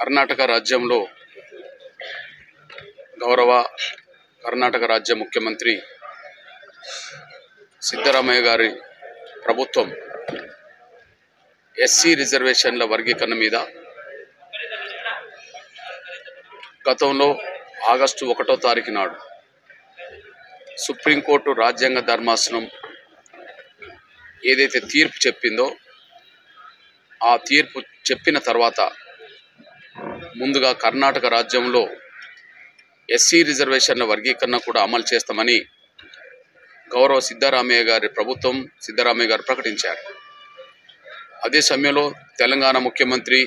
కర్ణాటక రాజ్యంలో గౌరవ కర్ణాటక రాజ్య ముఖ్యమంత్రి సిద్ధరామయ్య గారి ప్రభుత్వం ఎస్సీ రిజర్వేషన్ల వర్గీకరణ మీద గతంలో ఆగస్టు 1వ తారీఖు నాడు సుప్రీంకోర్టు రాజ్యాంగ ధర్మాసనం ఏదైతే తీర్పు చెప్పిందో ఆ తీర్పు చెప్పిన తర్వాత ముందుగా కర్ణాటక రాజ్యంలో ఎస్సీ రిజర్వేషన్ల వర్గీకరణ కూడా అమలు చేస్తామని గౌరవ సిద్ధరామయ్య గారి ప్రభుత్వం సిద్ధరామయ్య గారు ప్రకటించారు. అదే సమయంలో తెలంగాణ ముఖ్యమంత్రి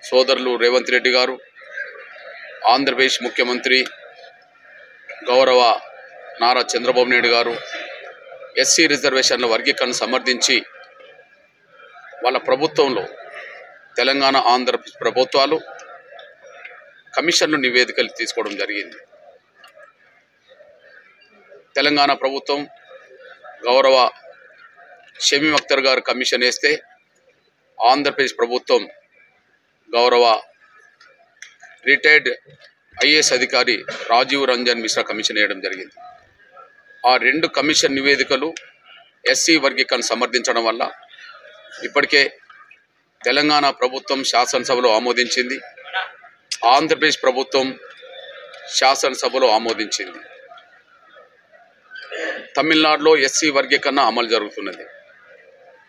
సోదరులు రేవంత్ రెడ్డి గారు, ఆంధ్రప్రదేశ్ ముఖ్యమంత్రి గౌరవ నారా చంద్రబాబు నాయుడు గారు ఎస్సీ రిజర్వేషన్ల వర్గీకరణ సమర్థించి వాళ్ళ ప్రభుత్వంలో తెలంగాణ ఆంధ్రప్రదేశ్ ప్రభుత్వాలు కమిషన్లు నివేదికలు తీసుకోవడం జరిగింది. తెలంగాణ ప్రభుత్వం గౌరవ షమీమ్ అఖ్తర్ గారు కమిషన్ వేస్తే ఆంధ్రప్రదేశ్ ప్రభుత్వం గౌరవ రిటైర్డ్ ఐఏఎస్ అధికారి రాజీవ్ రంజన్ మిశ్రా కమిషన్ వేయడం జరిగింది. ఆ రెండు కమిషన్ నివేదికలు ఎస్సీ వర్గీకరణ సమర్థించడం వల్ల ఇప్పటికే తెలంగాణ ప్రభుత్వం శాసనసభలో ఆమోదించింది, ఆంధ్రప్రదేశ్ ప్రభుత్వం శాసనసభలో ఆమోదించింది. తమిళనాడులో ఎస్సీ వర్గీకరణ అమలు జరుగుతున్నది.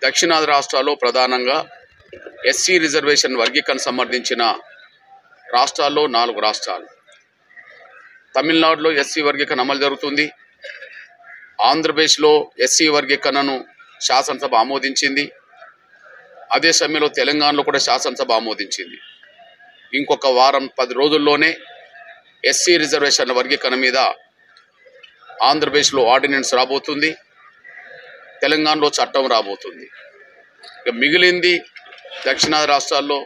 దక్షిణాది రాష్ట్రాల్లో ప్రధానంగా ఎస్సీ రిజర్వేషన్ వర్గీకరణ సమర్థించిన రాష్ట్రాల్లో 4 రాష్ట్రాలు. తమిళనాడులో ఎస్సీ వర్గీకరణ అమలు జరుగుతుంది. ఆంధ్రప్రదేశ్లో ఎస్సీ వర్గీకరణను శాసనసభ ఆమోదించింది. అదే సమయంలో తెలంగాణలో కూడా శాసనసభ ఆమోదించింది. ఇంకొక వారం 10 రోజుల్లోనే ఎస్సీ రిజర్వేషన్ల వర్గీకరణ మీద ఆంధ్రప్రదేశ్లో ఆర్డినెన్స్ రాబోతుంది, తెలంగాణలో చట్టం రాబోతుంది. ఇక మిగిలింది దక్షిణాది రాష్ట్రాల్లో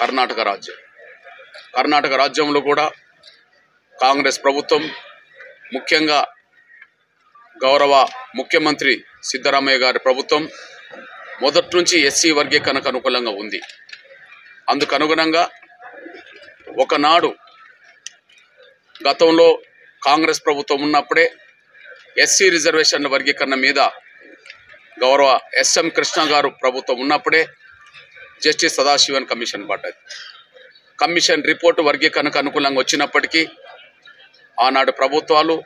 కర్ణాటక రాజ్యం. కర్ణాటక రాజ్యంలో కూడా కాంగ్రెస్ ప్రభుత్వం, ముఖ్యంగా గౌరవ ముఖ్యమంత్రి సిద్ధరామయ్య గారి ప్రభుత్వం మొదటి నుంచి ఎస్సీ వర్గీకరణకు అనుకూలంగా ఉంది. అందుకు అనుగుణంగా ఒకనాడు గతంలో కాంగ్రెస్ ప్రభుత్వం ఉన్నప్పుడే ఎస్సీ రిజర్వేషన్ల వర్గీకరణ మీద గౌరవ ఎస్ఎం కృష్ణ గారు ప్రభుత్వం ఉన్నప్పుడే జస్టిస్ సదాశివన్ కమిషన్ పడ్డది. కమిషన్ రిపోర్టు వర్గీకరణకు అనుకూలంగా వచ్చినప్పటికీ ఆనాడు ప్రభుత్వాలు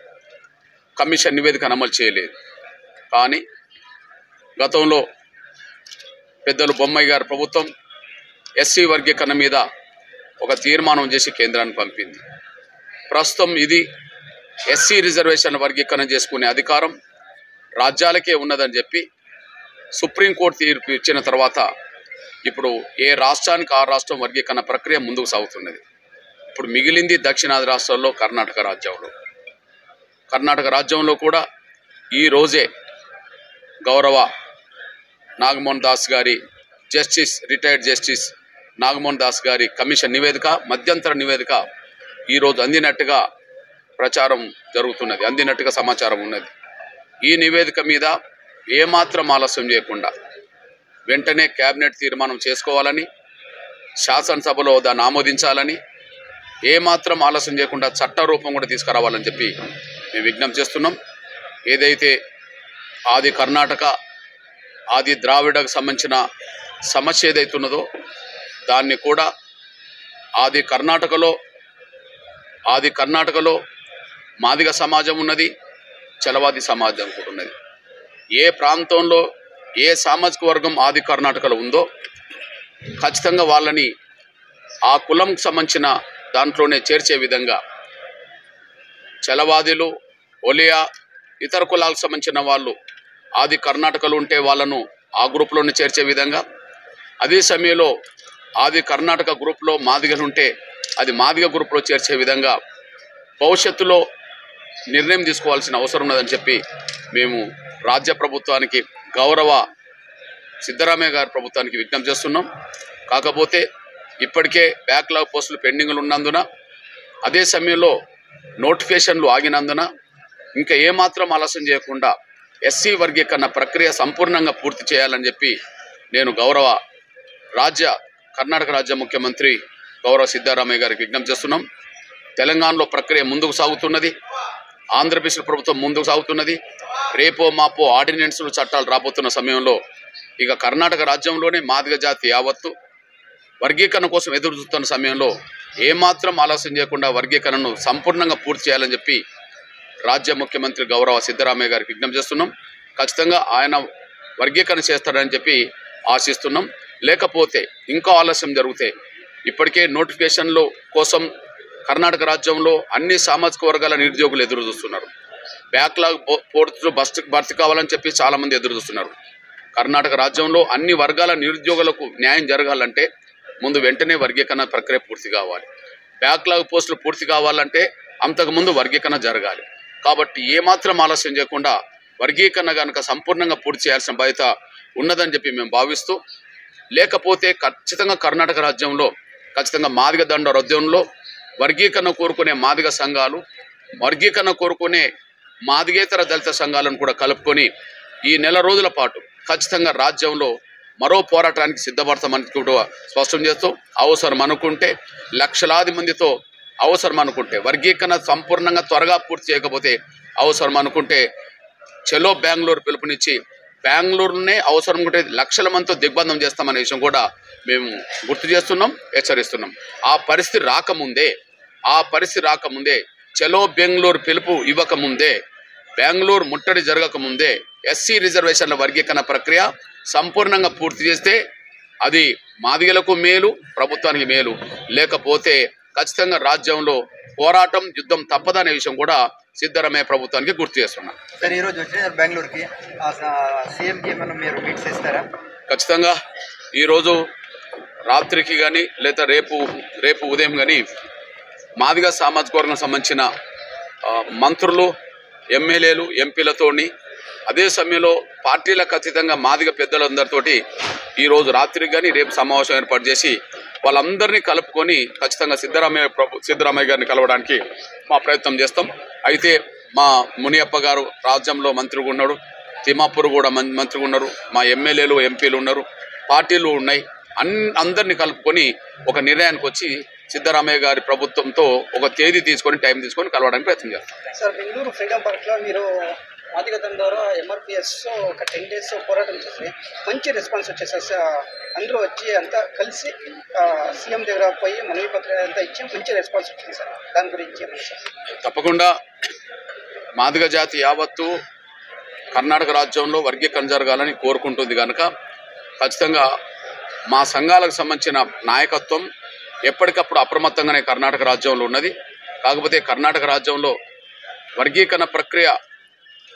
కమిషన్ నివేదికను అమలు చేయలేదు. కానీ గతంలో పెద్దలు బొమ్మయ్య గారి ప్రభుత్వం ఎస్సీ వర్గీకరణ మీద ఒక తీర్మానం చేసి కేంద్రానికి పంపింది. ప్రస్తుతం ఇది ఎస్సీ రిజర్వేషన్ వర్గీకరణ చేసుకునే అధికారం రాజ్యాలకే ఉన్నదని చెప్పి సుప్రీంకోర్టు తీర్పు ఇచ్చిన తర్వాత ఇప్పుడు ఏ రాష్ట్రానికి ఆ రాష్ట్రం వర్గీకరణ ప్రక్రియ ముందుకు సాగుతున్నది. ఇప్పుడు మిగిలింది దక్షిణాది రాష్ట్రాల్లో కర్ణాటక రాజ్యంలో. కర్ణాటక రాజ్యంలో కూడా ఈరోజే గౌరవ నాగమోహన్ దాస్ గారి రిటైర్డ్ జస్టిస్ నాగమోహన్ దాస్ గారి కమిషన్ నివేదిక, మధ్యంతర నివేదిక ఈరోజు అందినట్టుగా ప్రచారం జరుగుతున్నది, అందినట్టుగా సమాచారం ఉన్నది. ఈ నివేదిక మీద ఏమాత్రం ఆలస్యం చేయకుండా వెంటనే కేబినెట్ తీర్మానం చేసుకోవాలని, శాసనసభలో దాన్ని ఆమోదించాలని, ఏమాత్రం ఆలస్యం చేయకుండా చట్ట రూపం కూడా తీసుకురావాలని చెప్పి మేము విజ్ఞప్తి చేస్తున్నాం. ఏదైతే ఆది కర్ణాటక ఆది ద్రావిడకు సంబంధించిన సమస్య ఏదైతున్నదో దాన్ని కూడా ఆది కర్ణాటకలో మాదిగ సమాజం ఉన్నది, చలవాది సమాజం కూడా ఉన్నది. ఏ ప్రాంతంలో ఏ సామాజిక వర్గం ఆది కర్ణాటకలో ఉందో ఖచ్చితంగా వాళ్ళని ఆ కులంకు సంబంధించిన దాంట్లోనే చేర్చే విధంగా చలవాదులు, ఒలియా, ఇతర కులాలకు సంబంధించిన వాళ్ళు ఆది కర్ణాటకలో ఉంటే వాళ్ళను ఆ గ్రూప్లోనే చేర్చే విధంగా, అదే సమయంలో ఆది కర్ణాటక గ్రూప్లో మాదిగలు ఉంటే అది మాదిగ గ్రూప్లో చేర్చే విధంగా భవిష్యత్తులో నిర్ణయం తీసుకోవాల్సిన అవసరం ఉన్నదని చెప్పి మేము రాజ్య ప్రభుత్వానికి, గౌరవ సిద్ధరామయ్య గారి ప్రభుత్వానికి విజ్ఞప్తి చేస్తున్నాం. కాకపోతే ఇప్పటికే బ్యాక్లాగ్ పోస్టులు పెండింగ్లు ఉన్నందున, అదే సమయంలో నోటిఫికేషన్లు ఆగినందున ఇంకా ఏమాత్రం ఆలస్యం చేయకుండా ఎస్సీ వర్గీకరణ ప్రక్రియ సంపూర్ణంగా పూర్తి చేయాలని చెప్పి నేను గౌరవ రాజ్య కర్ణాటక రాజ్య ముఖ్యమంత్రి గౌరవ సిద్ధరామయ్య గారికి విజ్ఞప్తి చేస్తున్నాం. తెలంగాణలో ప్రక్రియ ముందుకు సాగుతున్నది. ఆంధ్రప్రదేశ్ ప్రభుత్వం ముందుకు సాగుతున్నది. రేపో మాపో ఆర్డినెన్సులు చట్టాలు రాబోతున్న సమయంలో ఇక కర్ణాటక రాజ్యంలోనే మాదిగ జాతి యావత్తు వర్గీకరణ కోసం ఎదురు చూస్తున్న సమయంలో ఏమాత్రం ఆలస్యం చేయకుండా వర్గీకరణను సంపూర్ణంగా పూర్తి చేయాలని చెప్పి రాజ్య ముఖ్యమంత్రి గౌరవ సిద్ధరామయ్య గారికి విజ్ఞప్తి చేస్తున్నాం. ఖచ్చితంగా ఆయన వర్గీకరణ చేస్తారని చెప్పి ఆశిస్తున్నాం. లేకపోతే ఇంకా ఆలస్యం జరిగితే ఇప్పటికే నోటిఫికేషన్ల కోసం కర్ణాటక రాజ్యంలో అన్ని సామాజిక వర్గాల నిరుద్యోగులు ఎదురు చూస్తున్నారు. బ్యాక్లాగ్ పోర్టులు భర్తీ కావాలని చెప్పి చాలామంది ఎదురు చూస్తున్నారు. కర్ణాటక రాజ్యంలో అన్ని వర్గాల నిరుద్యోగులకు న్యాయం జరగాలంటే ముందు వెంటనే వర్గీకరణ ప్రక్రియ పూర్తి కావాలి. బ్యాక్లాగ్ పోస్టులు పూర్తి కావాలంటే అంతకుముందు వర్గీకరణ జరగాలి. కాబట్టి ఏమాత్రం ఆలస్యం చేయకుండా వర్గీకరణ కనుక సంపూర్ణంగా పూర్తి చేయాల్సిన బాధ్యత ఉన్నదని చెప్పి మేము భావిస్తూ, లేకపోతే ఖచ్చితంగా కర్ణాటక రాజ్యంలో ఖచ్చితంగా మాదిగ దండ రద్దంలో వర్గీకరణ కోరుకునే మాదిగ సంఘాలు, వర్గీకరణ కోరుకునే మాదిగేతర దళిత సంఘాలను కూడా కలుపుకొని ఈ నెల రోజుల పాటు ఖచ్చితంగా రాజ్యంలో మరో పోరాటానికి సిద్ధపడతామని కూడా స్పష్టం చేస్తూ, అవసరం అనుకుంటే లక్షలాది మందితో అవసరం అనుకుంటే వర్గీకరణ సంపూర్ణంగా త్వరగా పూర్తి చేయకపోతే అవసరం అనుకుంటే చలో బెంగళూరు పిలుపునిచ్చి బెంగళూరునే అవసరం ఉంటే లక్షల మందితో దిగ్బంధం చేస్తామనే విషయం కూడా మేము గుర్తు చేస్తున్నాం, హెచ్చరిస్తున్నాం. ఆ పరిస్థితి రాకముందే చలో బెంగళూరు పిలుపు ఇవ్వకముందే, బెంగళూరు ముట్టడి జరగకముందే ఎస్సీ రిజర్వేషన్ల వర్గీకరణ ప్రక్రియ సంపూర్ణంగా పూర్తి చేస్తే అది మాదిగలకు మేలు, ప్రభుత్వానికి మేలు. లేకపోతే ఖచ్చితంగా రాజ్యంలో పోరాటం, యుద్ధం తప్పదనే విషయం కూడా సిద్ధరామయ్య ప్రభుత్వానికి గుర్తు చేస్తున్నాం. సార్, ఈరోజు వచ్చారు బెంగళూరుకి, సీఎంకి ఏమన్నా మీరు మీట్ చేస్తారా? ఖచ్చితంగా ఈరోజు రాత్రికి కానీ లేదా రేపు ఉదయం కానీ మాదిగ సామాజిక వర్గం సంబంధించిన మంత్రులు, ఎమ్మెల్యేలు, ఎంపీలతోని అదే సమయంలో పార్టీలకు అతీతంగా మాదిగ పెద్దలందరితోటి ఈరోజు రాత్రికి కానీ రేపు సమావేశం ఏర్పాటు చేసి వాళ్ళందరినీ కలుపుకొని ఖచ్చితంగా సిద్ధరామయ్య గారిని కలవడానికి మా ప్రయత్నం చేస్తాం. అయితే మా మునియప్ప గారు రాజ్యంలో మంత్రిగా ఉన్నాడు, తిమ్మాపూర్ కూడా మంత్రిగా ఉన్నారు, మా ఎమ్మెల్యేలు, ఎంపీలు ఉన్నారు, పార్టీలు ఉన్నాయి. అందరినీ కలుపుకొని ఒక నిర్ణయానికి వచ్చి సిద్ధరామయ్య గారి ప్రభుత్వంతో ఒక తేదీ తీసుకొని టైం తీసుకొని కలవడానికి ప్రయత్నం చేస్తాం. సార్, బెంగళూరు ఫ్రీడమ్ పార్క్లో మీరు మాదిగ దండ ద్వారా ఎంఆర్పిఎస్ ఒక 10 days పోరాటం చేసి మంచి రెస్పాన్స్ వచ్చేసారు సార్. అందరూ వచ్చి అంతా కలిసి సీఎం దగ్గర పోయి మనవి పత్రం అంతా ఇచ్చి మంచి రెస్పాన్స్ వచ్చింది సార్. దాని గురించి తప్పకుండా మాదిగ జాతి యావత్తు కర్ణాటక రాజ్యంలో వర్గీకరణ జరగాలని కోరుకుంటుంది కనుక ఖచ్చితంగా మా సంఘాలకు సంబంధించిన నాయకత్వం ఎప్పటికప్పుడు అప్రమత్తంగానే కర్ణాటక రాజ్యంలో ఉన్నది. కాకపోతే కర్ణాటక రాజ్యంలో వర్గీకరణ ప్రక్రియ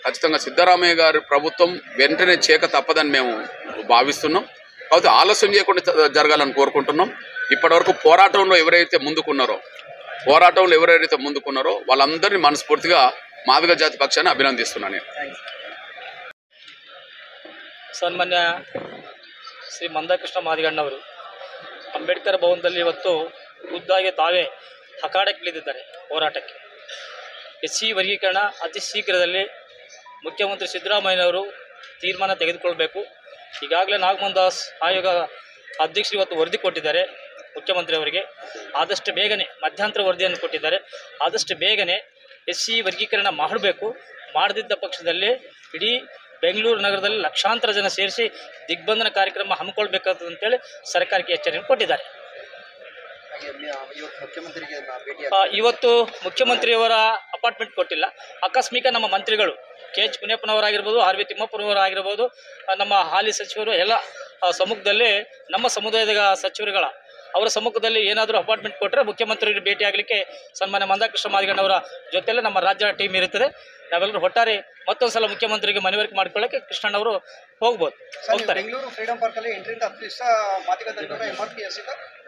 ఖచ్చితంగా సిద్ధరామయ్య గారి ప్రభుత్వం వెంటనే చేయక తప్పదని మేము భావిస్తున్నాం. కాకపోతే ఆలస్యం చేయకుండా జరగాలని కోరుకుంటున్నాం. ఇప్పటివరకు పోరాటంలో ఎవరైతే ముందుకున్నారో వాళ్ళందరినీ మనస్ఫూర్తిగా మాదిగ జాతి పక్షాన్ని అభినందిస్తున్నాను నేను. ಸನ್ಮಾನ್ಯ ಶ್ರೀ ಮಂದಕೃಷ್ಣ ಮಾದಿಗಣ್ಣವರು ಅಂಬೇಡ್ಕರ್ ಭವನದಲ್ಲಿ ಇವತ್ತು ಖುದ್ದಾಗಿ ತಾವೇ ಅಖಾಡಕ್ಕಿಳಿದಿದ್ದಾರೆ ಹೋರಾಟಕ್ಕೆ. ಎಸ್ ಸಿ ವರ್ಗೀಕರಣ ಅತಿ ಶೀಘ್ರದಲ್ಲಿ ಮುಖ್ಯಮಂತ್ರಿ ಸಿದ್ದರಾಮಯ್ಯನವರು ತೀರ್ಮಾನ ತೆಗೆದುಕೊಳ್ಬೇಕು. ಈಗಾಗಲೇ ನಾಗಮೋಹನ್ ದಾಸ್ ಆಯೋಗ ಅಧ್ಯಕ್ಷರು ಇವತ್ತು ವರದಿ ಕೊಟ್ಟಿದ್ದಾರೆ ಮುಖ್ಯಮಂತ್ರಿಯವರಿಗೆ. ಆದಷ್ಟು ಬೇಗನೆ ಮಧ್ಯಂತರ ವರದಿಯನ್ನು ಕೊಟ್ಟಿದ್ದಾರೆ. ಆದಷ್ಟು ಬೇಗನೆ ಎಸ್ ಸಿ ವರ್ಗೀಕರಣ ಮಾಡಬೇಕು. ಮಾಡದಿದ್ದ ಪಕ್ಷದಲ್ಲಿ ಇಡೀ ಬೆಂಗಳೂರು ನಗರದಲ್ಲಿ ಲಕ್ಷಾಂತರ ಜನ ಸೇರಿಸಿ ದಿಗ್ಬಂಧನ ಕಾರ್ಯಕ್ರಮ ಹಮ್ಮಿಕೊಳ್ಬೇಕಾದಂತೇಳಿ ಸರ್ಕಾರಕ್ಕೆ ಎಚ್ಚರಿಕೆ ಕೊಟ್ಟಿದ್ದಾರೆ. ಇವತ್ತು ಮುಖ್ಯಮಂತ್ರಿಯವರ ಅಪಾರ್ಟ್ಮೆಂಟ್ ಕೊಟ್ಟಿಲ್ಲ. ಆಕಸ್ಮಿಕ ನಮ್ಮ ಮಂತ್ರಿಗಳು ಕೆ.ಎಚ್. ಮುನಿಯಪ್ಪನವರಾಗಿರ್ಬೋದು, ಆರ್ ವಿ ತಿಮ್ಮಪ್ಪನವರಾಗಿರ್ಬೋದು, ನಮ್ಮ ಹಾಲಿ ಸಚಿವರು ಎಲ್ಲ ಸಮ್ಮುಖದಲ್ಲಿ ನಮ್ಮ ಸಮುದಾಯದ ಸಚಿವರುಗಳ ಅವರ ಸಮ್ಮುಖದಲ್ಲಿ ಏನಾದರೂ ಅಪಾರ್ಟ್ಮೆಂಟ್ ಕೊಟ್ಟರೆ ಮುಖ್ಯಮಂತ್ರಿಗೆ ಭೇಟಿ ಆಗಲಿಕ್ಕೆ ಸನ್ಮಾನ್ಯ ಮಂದಕೃಷ್ಣ ಮಾದಿಗಣ್ಣವರ ಜೊತೆಯಲ್ಲೇ ನಮ್ಮ ರಾಜ್ಯ ಟೀಮ್ ಇರುತ್ತದೆ. ನಾವೆಲ್ಲರೂ ಒಟ್ಟಾರೆ ಮತ್ತೊಂದು ಸಲ ಮುಖ್ಯಮಂತ್ರಿಗೆ ಮನವರಿಕೆ ಮಾಡಿಕೊಳ್ಳಕ್ಕೆ ಕೃಷ್ಣಣ್ಣವರು ಹೋಗ್ತಾರೆ. ಬೆಂಗಳೂರು ಫ್ರೀಡಮ್ ಪಾರ್ಕಲ್ಲಿ 8ರಿಂದ 10 ದಿವಸ ಮಾದಿಗ ದಂಡೋರ MRPS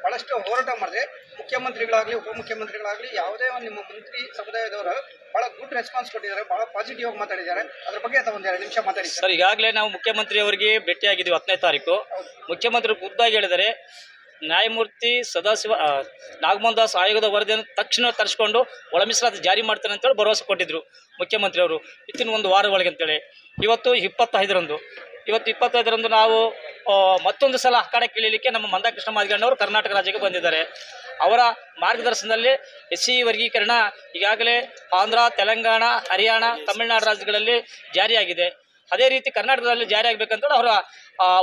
ಬಹಳಷ್ಟು ಹೋರಾಟ ಮಾಡಿದೆ. ಮುಖ್ಯಮಂತ್ರಿಗಳಾಗಲಿ ಉಪಮುಖ್ಯಮಂತ್ರಿಗಳಾಗಲಿ ಯಾವುದೇ ಒಂದು ನಿಮ್ಮ ಮಂತ್ರಿ ಸಮುದಾಯದವರು ಭಾಳ ಗುಡ್ ರೆಸ್ಪಾನ್ಸ್ ಕೊಟ್ಟಿದ್ದಾರೆ, ಭಾಳ ಪಾಸಿಟಿವ್ ಆಗಿ ಮಾತಾಡಿದ್ದಾರೆ. ಅದ್ರ ಬಗ್ಗೆ ಒಂದು 2 ನಿಮಿಷ ಮಾತಾಡಿ ಸರ್. ಈಗಾಗಲೇ ನಾವು ಮುಖ್ಯಮಂತ್ರಿಯವರಿಗೆ ಭೇಟಿಯಾಗಿದ್ದೀವಿ 10ನೇ ತಾರೀಕು. ಮುಖ್ಯಮಂತ್ರಿ ಖುದ್ದಾಗಿ ಹೇಳಿದರೆ ನ್ಯಾಯಮೂರ್ತಿ ಸದಾಶಿವ ನಾಗಮೋಹನ್ ದಾಸ್ ಆಯೋಗದ ವರದಿಯನ್ನು ತಕ್ಷಣ ತರಿಸ್ಕೊಂಡು ಒಳ ಮೀಸಲಾತಿ ಜಾರಿ ಮಾಡ್ತಾನೆ ಅಂತೇಳಿ ಭರವಸೆ ಕೊಟ್ಟಿದ್ದರು ಮುಖ್ಯಮಂತ್ರಿಯವರು ವಿತಿನ್ 1 ವಾರ ಒಳಗೆ ಅಂತೇಳಿ. ಇವತ್ತು 25ರಂದು ಇವತ್ತು 25ರಂದು ನಾವು ಮತ್ತೊಂದು ಸಲ ಅಖಾಡಕ್ಕೆ ಇಳಿಯಲಿಕ್ಕೆ ನಮ್ಮ ಮಂದಕೃಷ್ಣ ಮಾದಿಗಣ್ಣವರು ಕರ್ನಾಟಕ ರಾಜ್ಯಕ್ಕೆ ಬಂದಿದ್ದಾರೆ. ಅವರ ಮಾರ್ಗದರ್ಶನದಲ್ಲಿ SC ವರ್ಗೀಕರಣ ಈಗಾಗಲೇ ಆಂಧ್ರ, ತೆಲಂಗಾಣ, ಹರಿಯಾಣ, ತಮಿಳುನಾಡು ರಾಜ್ಯಗಳಲ್ಲಿ ಜಾರಿಯಾಗಿದೆ. ಅದೇ ರೀತಿ ಕರ್ನಾಟಕದಲ್ಲಿ ಜಾರಿಯಾಗಬೇಕಂತ ಅವರ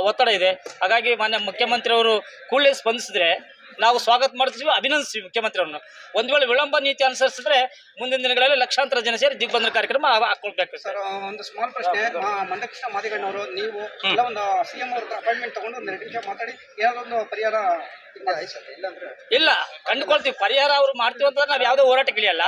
ಒತ್ತಡ ಇದೆ. ಹಾಗಾಗಿ ಮಾನ್ಯ ಮುಖ್ಯಮಂತ್ರಿಯವರು ಕೂಡಲೇ ಸ್ಪಂದಿಸಿದ್ರೆ ನಾವು ಸ್ವಾಗತ ಮಾಡ್ತೀವಿ, ಅಭಿನಂದಿಸ್ತೀವಿ ಮುಖ್ಯಮಂತ್ರಿಯವ್ರನ್ನು. ಒಂದು ವೇಳೆ ವಿಳಂಬ ನೀತಿ ಅನುಸರಿಸಿದ್ರೆ ಮುಂದಿನ ದಿನಗಳಲ್ಲಿ ಲಕ್ಷಾಂತರ ಜನ ಸೇರಿ ದಿಗ್ಬಂಧನ ಕಾರ್ಯಕ್ರಮ ಹಾಕೊಳ್ಬೇಕು. ಸರ್, ಒಂದು ಸ್ಮಾಲ್ ಪ್ರಶ್ನೆ. ಮಂದಕೃಷ್ಣ ಮಾದಿಗಣ್ಣವರು, ನೀವು ಎಲ್ಲ ಒಂದು CM ಅವ್ರ ಅಪಾಯಿಂಟ್ಮೆಂಟ್ ತಗೊಂಡು ಒಂದು 2 ನಿಮಿಷ ಮಾತಾಡಿ ಏನಾದೊಂದು ಪರಿಹಾರ ಇಲ್ಲ ಕಂಡುಕೊಳ್ತೀವಿ. ಪರಿಹಾರ ಅವ್ರು ಮಾಡ್ತೀವಿ ಅಂತ ನಾವು ಯಾವುದೇ ಹೋರಾಟಕ್ಕೆ ಇಳಿಯಲ್ಲ.